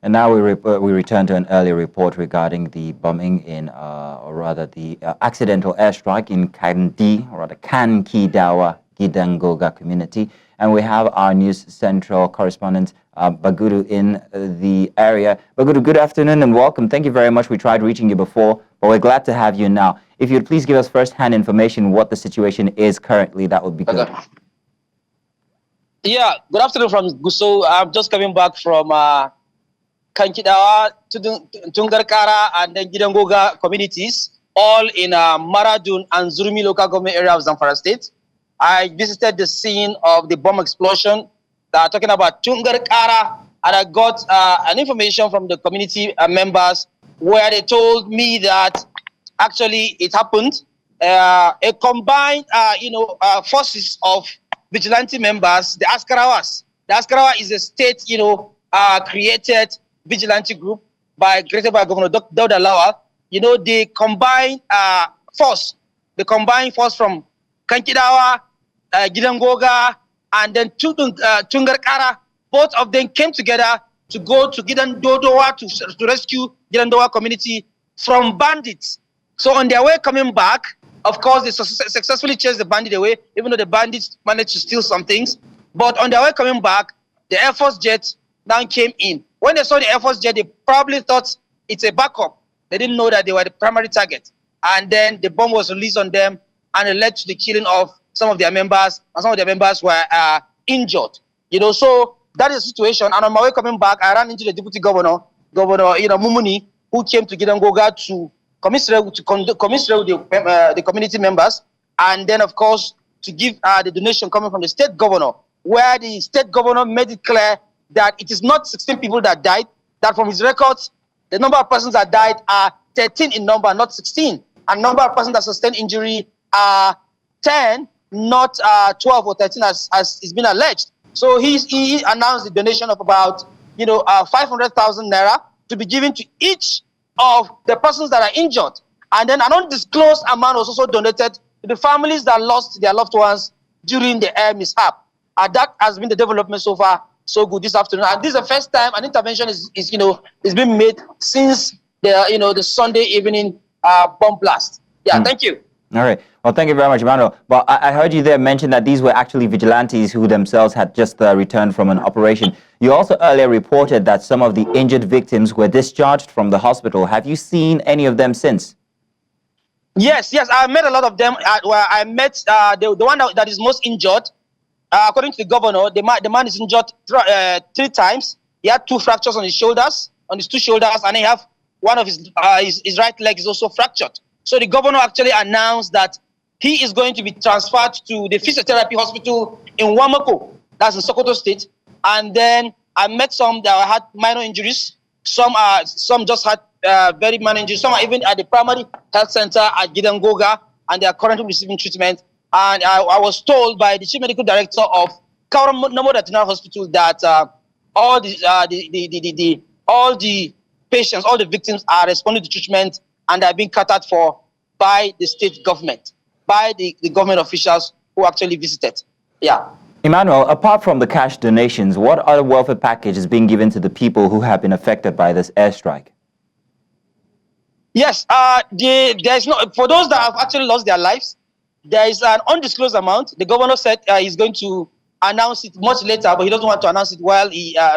And now we return to an earlier report regarding the bombing in, or rather the accidental airstrike in Kankidawa, Gidangoga community. And we have our News Central correspondent, Bagudu, in the area. Bagudu, good afternoon and welcome. Thank you very much. We tried reaching you before, but we're glad to have you now. If you'd please give us first-hand information what the situation is currently, that would be good. Okay. Yeah, good afternoon from Gusau. I'm just coming back from Kankidawa, Tungarkara, and then Gidangoga communities, all in Maradun and Zurmi local government area of Zamfara state. I visited the scene of the bomb explosion that are talking about Tungarkara, and I got an information from the community members where they told me that actually it happened. A combined, forces of vigilante members, the Askarawas. The Askarawa is a state, created vigilante group created by Governor Dauda Lawal. The combined force from Kankidawa, Gidangoga, and then Tungarkara, both of them came together to go to Gidandodowa to rescue Gidandowa community from bandits. So on their way coming back, of course, they successfully chased the bandit away, even though the bandits managed to steal some things. But on their way coming back, the Air Force jet now came in. When they saw the Air Force jet, they probably thought it's a backup. They didn't know that they were the primary target. And then the bomb was released on them, and it led to the killing of some of their members, and some of their members were injured. So that is the situation. And on my way coming back, I ran into the deputy governor, Mumuni, who came to Gidangoga to commiserate with the community members, and then of course to give the donation coming from the state governor, where the state governor made it clear that it is not 16 people that died, that from his records, the number of persons that died are 13 in number, not 16, and number of persons that sustained injury are 10, not 12 or 13 as is been alleged. So he announced the donation of about 500,000 naira to be given to each of the persons that are injured. And then an undisclosed amount was also donated to the families that lost their loved ones during the air mishap. That has been the development so far, so good this afternoon. And this is the first time an intervention is being made since the Sunday evening bomb blast. Yeah, Thank you. All right. Well, thank you very much, Emmanuel. But I heard you there mention that these were actually vigilantes who themselves had just returned from an operation. You also earlier reported that some of the injured victims were discharged from the hospital. Have you seen any of them since? Yes. I met a lot of them. I met the one that is most injured. According to the governor, the man is injured 3 times. He had 2 fractures on his shoulders, on his 2 shoulders, and he have one of his right leg is also fractured. So the governor actually announced that he is going to be transferred to the physiotherapy hospital in Wamako, that's in Sokoto State. And then I met some that had minor injuries. Some just had very minor injuries. Some are even at the primary health center at Gidangoga, and they are currently receiving treatment. And I was told by the chief medical director of Kauramoda General Hospital that all the patients, all the victims are responding to treatment, and are being catered for by the state government, by the government officials who actually visited. Yeah. Emmanuel, apart from the cash donations, what other welfare package is being given to the people who have been affected by this airstrike? Yes, there's no, for those that have actually lost their lives, there is an undisclosed amount. The governor said he's going to announce it much later, but he doesn't want to announce it while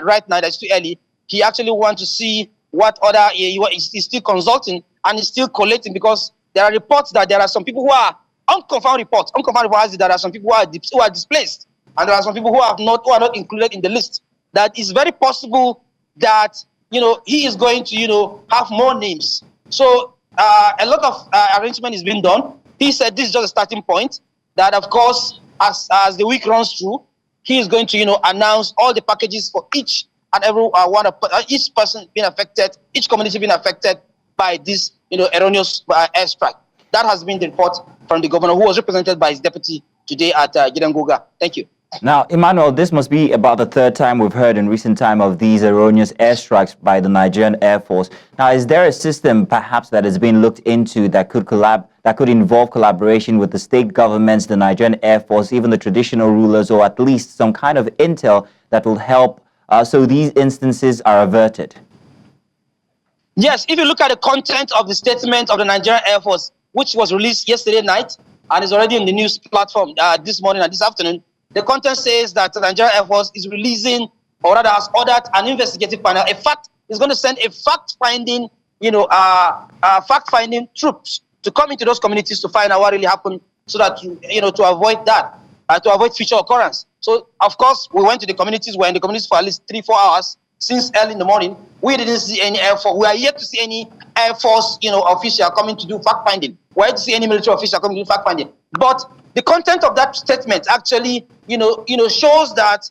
right now, that's too early. He actually wants to see what other, he's still consulting and he's still collating, because there are reports that there are some people who are unconfirmed reports that are some people who are displaced, and there are some people who are not included in the list. That is very possible that he is going to have more names. So a lot of arrangement is being done. He said this is just a starting point. That of course, as the week runs through, he is going to announce all the packages for each and every one of each person being affected, each community being affected by this erroneous airstrike. That has been the report from the governor, who was represented by his deputy today at Gidangoga. Thank you. Now, Emmanuel, this must be about the 3rd time we've heard in recent time of these erroneous airstrikes by the Nigerian Air Force. Now, is there a system perhaps that has been looked into that could involve collaboration with the state governments, the Nigerian Air Force, even the traditional rulers, or at least some kind of intel that will help so these instances are averted? Yes, if you look at the content of the statement of the Nigerian Air Force, which was released yesterday night and is already on the news platform this morning and this afternoon, the content says that the Nigerian Air Force is releasing, or rather has ordered an investigative panel. In fact, is going to send a fact-finding, fact-finding troops to come into those communities to find out what really happened, so that to avoid that, to avoid future occurrence. So, of course, we went to the communities. We're in the communities for at least 3-4 hours since early in the morning. We didn't see any Air Force. We are yet to see any Air Force, official coming to do fact finding. We're yet to see any military official coming to do fact finding. But the content of that statement actually, shows that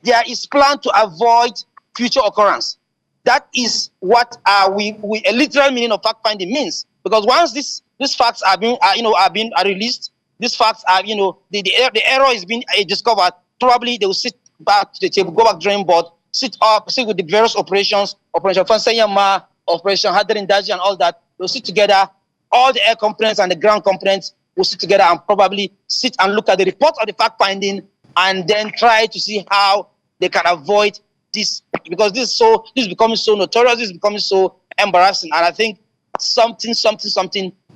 there is plan to avoid future occurrence. That is what a literal meaning of fact finding means. Because once these facts are released, these facts are, the error is being discovered. Probably they will sit back to the table, go back drawing board, sit with the various operations, Operation Fansayama, Operation Hadarin Daji, and all that. They'll sit together. All the air components and the ground components will sit together and probably sit and look at the report of the fact finding, and then try to see how they can avoid this, because this is becoming so notorious, this is becoming so embarrassing. And I think something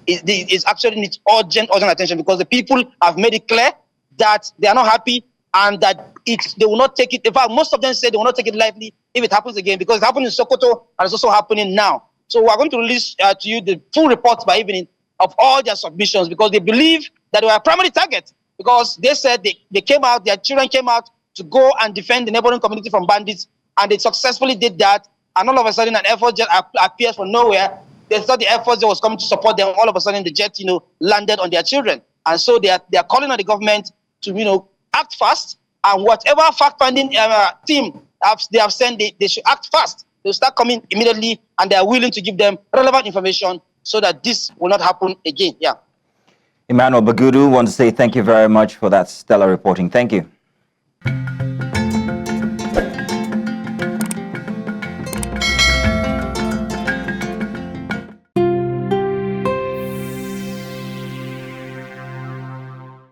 is actually needs urgent attention, because the people have made it clear that they are not happy, and that they will not take it. In fact, most of them say they will not take it lightly if it happens again, because it happened in Sokoto and it's also happening now. So we are going to release to you the full report by evening of all their submissions, because they believe that they were a primary target, because they said they came out, their children came out to go and defend the neighboring community from bandits, and they successfully did that. And all of a sudden, an Air Force jet appears from nowhere. They thought the Air Force jet was coming to support them. All of a sudden, the jet, landed on their children. And so they are calling on the government to, act fast. And whatever fact-finding team they have sent, they should act fast. They'll start coming immediately, and they are willing to give them relevant information so that this will not happen again. Yeah. Emmanuel Bagudu, want to say thank you very much for that stellar reporting. Thank you.